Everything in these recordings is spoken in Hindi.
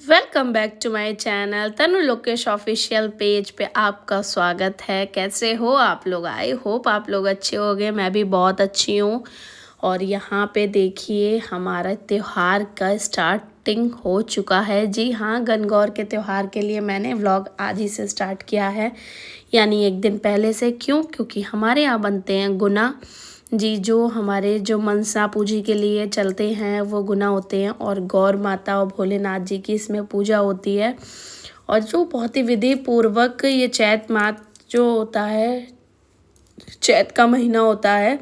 Welcome back to my channel Tanu Lokesh official page पे आपका स्वागत है। कैसे हो आप लोग? आई होप आप लोग अच्छे होंगे। मैं भी बहुत अच्छी हूँ। और यहाँ पे देखिए हमारा त्यौहार का स्टार्टिंग हो चुका है। जी हाँ, गणगौर के त्यौहार के लिए मैंने व्लॉग आज ही से स्टार्ट किया है, यानी एक दिन पहले से। क्यों? क्योंकि हमारे यहाँ बनते हैं गुना जी, जो हमारे जो मनसा पूजी के लिए चलते हैं वो गुना होते हैं। और गौर माता और भोलेनाथ जी की इसमें पूजा होती है। और जो बहुत ही विधि पूर्वक ये चैत मास जो होता है, चैत का महीना होता है,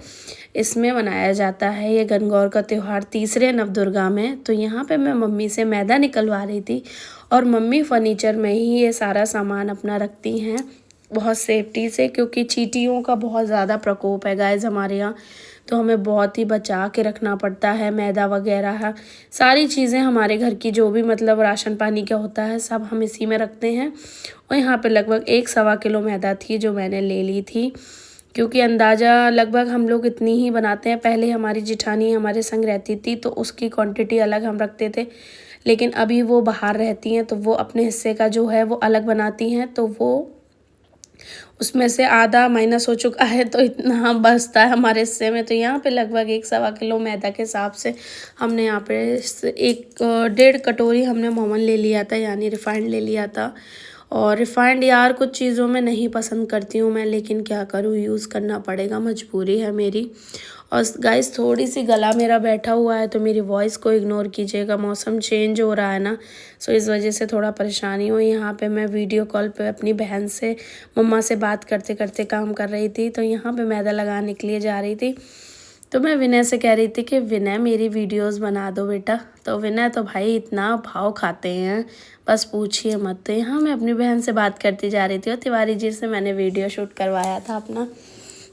इसमें मनाया जाता है ये गणगौर का त्यौहार तीसरे नवदुर्गा में। तो यहाँ पे मैं मम्मी से मैदा निकलवा रही थी और मम्मी फर्नीचर में ही ये सारा सामान अपना रखती हैं बहुत सेफ्टी से, क्योंकि चींटियों का बहुत ज़्यादा प्रकोप है गाइस हमारे यहाँ। तो हमें बहुत ही बचा के रखना पड़ता है। मैदा वगैरह सारी चीज़ें हमारे घर की जो भी मतलब राशन पानी का होता है सब हम इसी में रखते हैं। और यहाँ पे लगभग 1-1.25 किलो मैदा थी जो मैंने ले ली थी, क्योंकि अंदाज़ा लगभग हम लोग इतनी ही बनाते हैं। पहले हमारी जिठानी हमारे संग रहती थी तो उसकी क्वांटिटी अलग हम रखते थे, लेकिन अभी वो बाहर रहती हैं तो वो अपने हिस्से का जो है वो अलग बनाती हैं। तो वो उसमें से आधा माइनस हो चुका है तो इतना बचता है हमारे हिस्से में। तो यहाँ पे लगभग 1-1.25 किलो मैदा के हिसाब से हमने यहाँ पे 1-1.5 कटोरी हमने मोमन ले लिया था, यानी रिफाइंड ले लिया था। और रिफाइंड यार कुछ चीज़ों में नहीं पसंद करती हूँ मैं, लेकिन क्या करूँ, यूज़ करना पड़ेगा, मजबूरी है मेरी। और गाइस थोड़ी सी गला मेरा बैठा हुआ है तो मेरी वॉइस को इग्नोर कीजिएगा, मौसम चेंज हो रहा है ना, सो इस वजह से थोड़ा परेशानी हुई। यहाँ पे मैं वीडियो कॉल पे अपनी बहन से मम्मा से बात करते करते काम कर रही थी। तो यहाँ पे मैदा लगाने के लिए जा रही थी तो मैं विनय से कह रही थी कि विनय मेरी वीडियोस बना दो बेटा। तो विनय तो भाई इतना भाव खाते हैं, बस पूछिए मत। तो यहाँ मैं अपनी बहन से बात करती जा रही थी और तिवारी जी से मैंने वीडियो शूट करवाया था अपना।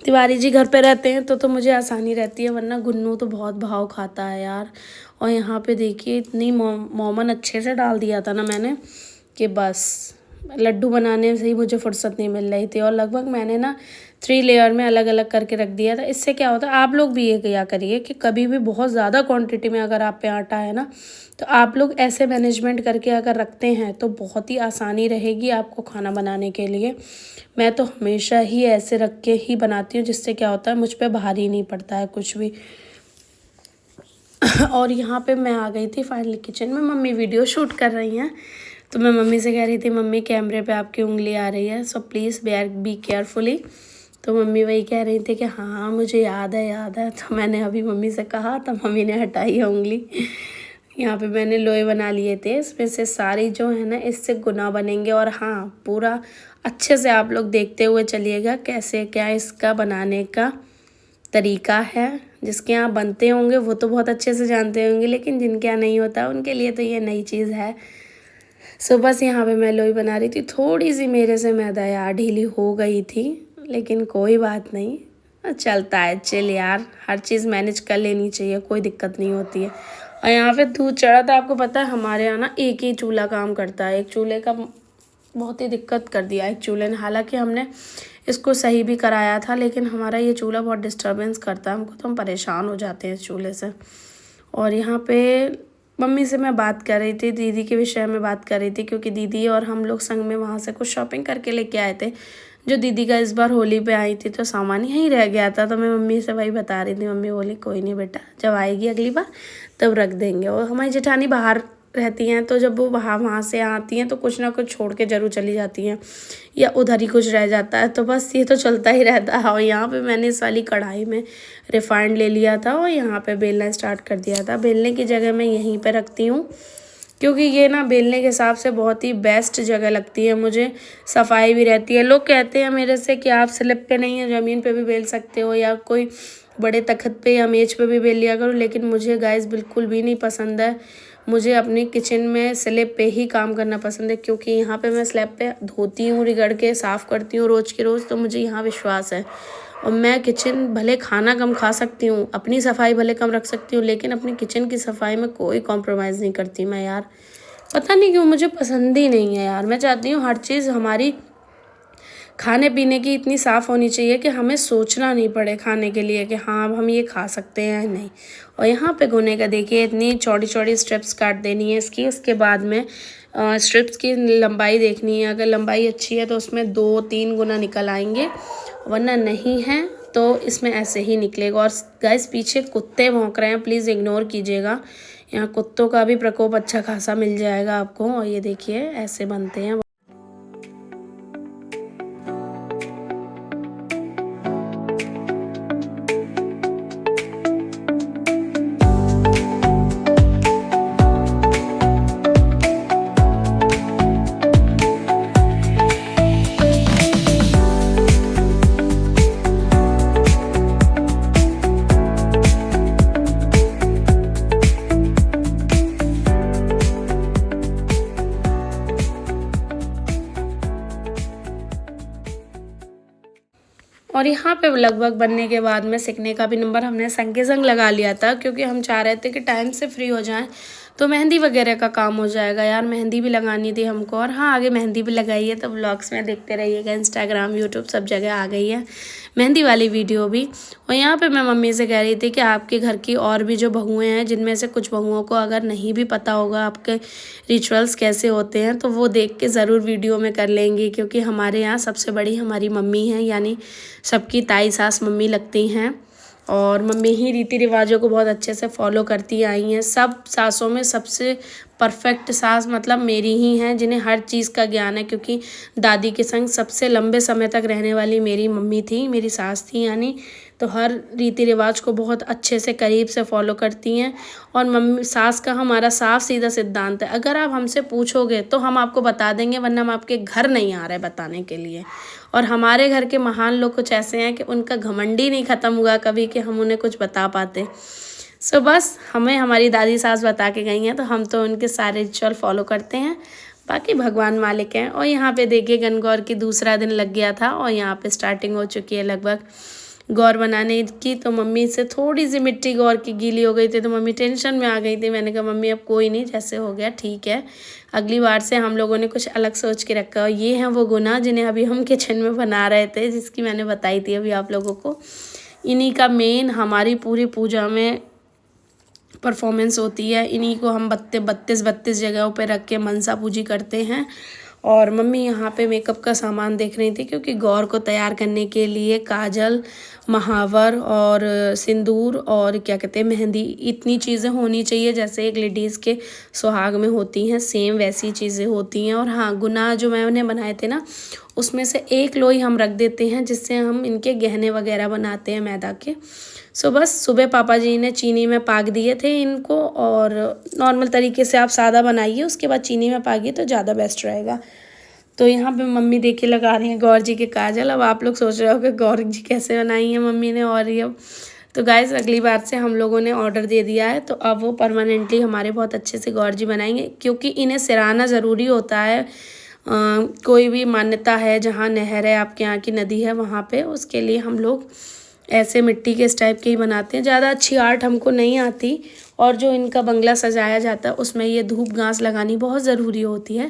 तिवारी जी घर पे रहते हैं तो मुझे आसानी रहती है, वरना गुन्नू तो बहुत भाव खाता है यार। और यहाँ पे देखिए इतनी मोमन अच्छे से डाल दिया था ना मैंने कि बस लड्डू बनाने से ही मुझे फुर्सत नहीं मिल रही थी। और लगभग मैंने ना 3 लेयर में अलग अलग करके रख दिया था। इससे क्या होता है, आप लोग भी ये किया करिए कि कभी भी बहुत ज़्यादा क्वांटिटी में अगर आप पे आटा है ना, तो आप लोग ऐसे मैनेजमेंट करके अगर रखते हैं तो बहुत ही आसानी रहेगी आपको खाना बनाने के लिए। मैं तो हमेशा ही ऐसे रख के ही बनाती हूँ, जिससे क्या होता है मुझ पे भारी नहीं पड़ता है कुछ भी। और यहाँ पे मैं आ गई थी फाइनली किचन में, मम्मी वीडियो शूट कर रही हैं। तो मैं मम्मी से कह रही थी मम्मी कैमरे पे आपकी उंगली आ रही है, सो प्लीज़ बी केयरफुली। तो मम्मी वही कह रही थी कि हाँ मुझे याद है याद है। तो मैंने अभी मम्मी से कहा तो मम्मी ने हटाई है उंगली। यहाँ पे मैंने लोए बना लिए थे, इसमें से सारी जो है ना इससे गुना बनेंगे। और हाँ, पूरा अच्छे से आप लोग देखते हुए चलिएगा कैसे क्या इसका बनाने का तरीका है। जिसके यहाँ बनते होंगे वो तो बहुत अच्छे से जानते होंगे, लेकिन जिनके यहाँ नहीं होता उनके लिए तो ये नई चीज़ है। सो बस यहाँ पे मैं लोई बना रही थी। थोड़ी सी मेरे से मैदा यार ढीली हो गई थी, लेकिन कोई बात नहीं, चलता है। चिल यार, हर चीज़ मैनेज कर लेनी चाहिए, कोई दिक्कत नहीं होती है। और यहाँ पे दूध चढ़ा था। आपको पता है हमारे यहाँ ना एक ही चूल्हा काम करता है, एक चूल्हे का बहुत ही दिक्कत कर दिया एक चूल्हे ने। हालांकि हमने इसको सही भी कराया था, लेकिन हमारा ये चूल्हा बहुत डिस्टर्बेंस करता है हमको, तो हम परेशान हो जाते हैं इस चूल्हे से। और यहाँ पे मम्मी से मैं बात कर रही थी, दीदी के विषय में बात कर रही थी, क्योंकि दीदी और हम लोग संग में वहाँ से कुछ शॉपिंग करके लेके आए थे। जो दीदी का इस बार होली पे आई थी तो सामान यहीं रह गया था। तो मैं मम्मी से वही बता रही थी, मम्मी बोली कोई नहीं बेटा, जब आएगी अगली बार तब रख देंगे। और हमारी जेठानी बाहर रहती हैं, तो जब वो वहाँ से आती हैं तो कुछ ना कुछ छोड़ के ज़रूर चली जाती हैं, या उधर ही कुछ रह जाता है। तो बस ये तो चलता ही रहता है। और यहाँ पे मैंने इस वाली कढ़ाई में रिफाइंड ले लिया था और यहाँ पे बेलना स्टार्ट कर दिया था। बेलने की जगह मैं यहीं पे रखती हूँ, क्योंकि ये ना बेलने के हिसाब से बहुत ही बेस्ट जगह लगती है मुझे, सफाई भी रहती है। लोग कहते हैं मेरे से कि आप स्लिप पे नहीं है, ज़मीन पे भी बेल सकते हो, या कोई बड़े तख्त पे या मेज पे भी बेल लिया करो, लेकिन मुझे गाइस बिल्कुल भी नहीं पसंद है। मुझे अपने किचन में स्लैब पे ही काम करना पसंद है, क्योंकि यहाँ पे मैं स्लैब पे धोती हूँ, रिगड़ के साफ़ करती हूँ रोज़ के रोज़। तो मुझे यहाँ विश्वास है। और मैं किचन भले खाना कम खा सकती हूँ, अपनी सफाई भले कम रख सकती हूँ, लेकिन अपनी किचन की सफाई में कोई कॉम्प्रोमाइज़ नहीं करती मैं यार। पता नहीं क्यों, मुझे पसंद ही नहीं है यार। मैं चाहती हूँ हर चीज़ हमारी खाने पीने की इतनी साफ़ होनी चाहिए कि हमें सोचना नहीं पड़े खाने के लिए कि हाँ अब हम ये खा सकते हैं या नहीं। और यहाँ पे गुने का देखिए इतनी चौड़ी चौड़ी स्ट्रिप्स काट देनी है इसकी। उसके बाद में स्ट्रिप्स की लंबाई देखनी है, अगर लंबाई अच्छी है तो उसमें 2-3 गुना निकल आएंगे, वरना नहीं है तो इसमें ऐसे ही निकलेगा। और गाइस पीछे कुत्ते भौंक रहे हैं, प्लीज़ इग्नोर कीजिएगा, यहाँ कुत्तों का भी प्रकोप अच्छा खासा मिल जाएगा आपको। और ये देखिए ऐसे बनते हैं। और यहाँ पे लगभग बनने के बाद में सिकने का भी नंबर हमने संग के संग लगा लिया था, क्योंकि हम चाह रहे थे कि टाइम से फ्री हो जाएं तो मेहंदी वगैरह का काम हो जाएगा। यार मेहंदी भी लगानी थी हमको, और हाँ आगे मेहंदी भी लगाई है, तो व्लॉग्स में देखते रहिएगा। इंस्टाग्राम यूट्यूब सब जगह आ गई है मेहंदी वाली वीडियो भी। और यहाँ पे मैं मम्मी से कह रही थी कि आपके घर की और भी जो बहुएँ हैं, जिनमें से कुछ बहुओं को अगर नहीं भी पता होगा आपके रिचुअल्स कैसे होते हैं, तो वो देख के ज़रूर वीडियो में कर लेंगी, क्योंकि हमारे यहाँ सबसे बड़ी हमारी मम्मी हैं, यानी सबकी ताई सास मम्मी लगती हैं। और मम्मी ही रीति रिवाजों को बहुत अच्छे से फॉलो करती आई हैं। सब सासों में सबसे परफेक्ट सास मतलब मेरी ही हैं, जिन्हें हर चीज़ का ज्ञान है, क्योंकि दादी के संग सबसे लंबे समय तक रहने वाली मेरी मम्मी थी, मेरी सास थी यानी। तो हर रीति रिवाज को बहुत अच्छे से करीब से फॉलो करती हैं। और मम्मी सास का हमारा साफ सीधा सिद्धांत है, अगर आप हमसे पूछोगे तो हम आपको बता देंगे, वरना हम आपके घर नहीं आ रहे बताने के लिए। और हमारे घर के महान लोग कुछ ऐसे हैं कि उनका घमंड ही नहीं ख़त्म हुआ कभी कि हम उन्हें कुछ बता पाते। सो बस हमें हमारी दादी सास बता के गई हैं, तो हम तो उनके सारे रिचुअल फॉलो करते हैं, बाकी भगवान मालिक हैं। और यहाँ पे देखिए गणगौर की दूसरा दिन लग गया था, और यहाँ पे स्टार्टिंग हो चुकी है लगभग गौर बनाने की। तो मम्मी से थोड़ी सी मिट्टी गौर की गीली हो गई थी, तो मम्मी टेंशन में आ गई थी। मैंने कहा मम्मी अब कोई नहीं, जैसे हो गया ठीक है, अगली बार से हम लोगों ने कुछ अलग सोच के रखा। और ये हैं वो गुना जिन्हें अभी हम किचन में बना रहे थे, जिसकी मैंने बताई थी अभी आप लोगों को। इन्हीं का मेन हमारी पूरी पूजा में परफॉर्मेंस होती है। इन्हीं को हम 32 जगहों पे रख के मनसा पूजी करते हैं। और मम्मी यहाँ पे मेकअप का सामान देख रही थी, क्योंकि गौर को तैयार करने के लिए काजल, महावर और सिंदूर और क्या कहते हैं मेहंदी, इतनी चीज़ें होनी चाहिए जैसे एक लेडीज़ के सुहाग में होती हैं, सेम वैसी चीज़ें होती हैं। और हाँ गुना जो मैंने बनाए थे ना, उसमें से एक लोई हम रख देते हैं, जिससे हम इनके गहने वगैरह बनाते हैं मैदा के। सो बस सुबह पापा जी ने चीनी में पाक दिए थे इनको, और नॉर्मल तरीके से आप सादा बनाइए, उसके बाद चीनी में पाकिए तो ज़्यादा बेस्ट रहेगा। तो यहाँ पे मम्मी देखिए लगा रही हैं गौर जी के काजल। अब आप लोग सोच रहे हो कि गौर जी कैसे बनाई है मम्मी ने, और ये तो गाइस अगली बार से हम लोगों ने ऑर्डर दे दिया है, तो अब वो परमानेंटली हमारे बहुत अच्छे से गौर जी बनाएंगे, क्योंकि इन्हें सिराना ज़रूरी होता है। कोई भी मान्यता है, जहाँ नहर है आपके यहाँ की नदी है वहाँ पे, उसके लिए हम लोग ऐसे मिट्टी के इस टाइप के ही बनाते हैं। ज़्यादा अच्छी आर्ट हमको नहीं आती। और जो इनका बंगला सजाया जाता है उसमें ये धूप घास लगानी बहुत ज़रूरी होती है।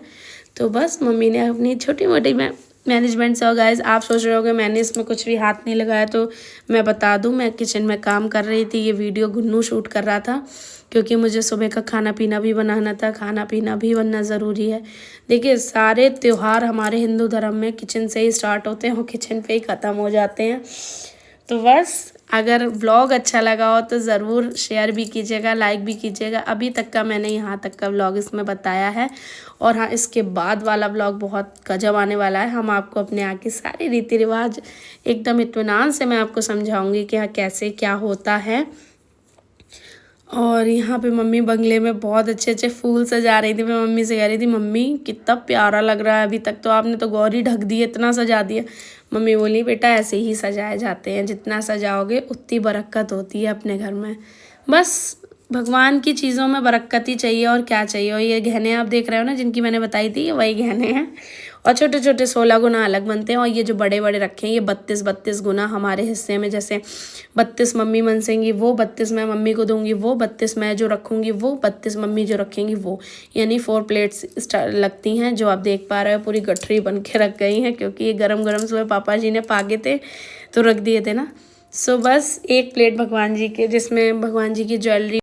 तो बस मम्मी ने अपनी छोटी मोटी मैनेजमेंट से। और गाइस आप सोच रहे हो कि मैंने इसमें कुछ भी हाथ नहीं लगाया, तो मैं बता दूं मैं किचन में काम कर रही थी। ये वीडियो गुन्नू शूट कर रहा था, क्योंकि मुझे सुबह का खाना पीना भी बनाना था, खाना पीना भी बनना ज़रूरी है। देखिए सारे त्यौहार हमारे हिंदू धर्म में किचन से ही स्टार्ट होते हैं और किचन पे ही ख़त्म हो जाते हैं। तो बस अगर व्लॉग अच्छा लगा हो तो ज़रूर शेयर भी कीजिएगा, लाइक भी कीजिएगा। अभी तक का मैंने यहाँ तक का व्लॉग इसमें बताया है। और हाँ इसके बाद वाला व्लॉग बहुत गजब आने वाला है। हम आपको अपने यहाँ के सारे रीति रिवाज एकदम इत्मीनान से मैं आपको समझाऊंगी कि हाँ कैसे क्या होता है। और यहाँ पे मम्मी बंगले में बहुत अच्छे अच्छे फूल सजा रही थी। मैं मम्मी से कह रही थी मम्मी कितना प्यारा लग रहा है, अभी तक तो आपने तो गौरी ढक दी, इतना सजा दिया। मम्मी बोली बेटा ऐसे ही सजाए जाते हैं, जितना सजाओगे उतनी बरकत होती है अपने घर में। बस भगवान की चीज़ों में बरकत ही चाहिए, और क्या चाहिए। और ये गहने आप देख रहे हो ना जिनकी मैंने बताई थी, ये वही गहने हैं। और छोटे छोटे 16 गुना अलग बनते हैं, और ये जो बड़े बड़े रखे हैं ये 32 गुना हमारे हिस्से में, जैसे 32 मम्मी मनसेंगी वो 32 मैं मम्मी को दूंगी, वो 32 मैं जो रखूंगी, वो 32 मम्मी जो रखेंगी वो, यानी 4 प्लेट्स लगती हैं जो आप देख पा रहे हो। पूरी गठरी बन के रख गई हैं क्योंकि ये गरम गरम सुबह पापा जी ने पागे थे तो रख दिए थे ना। सो बस एक प्लेट भगवान जी के, जिसमें भगवान जी की ज्वेलरी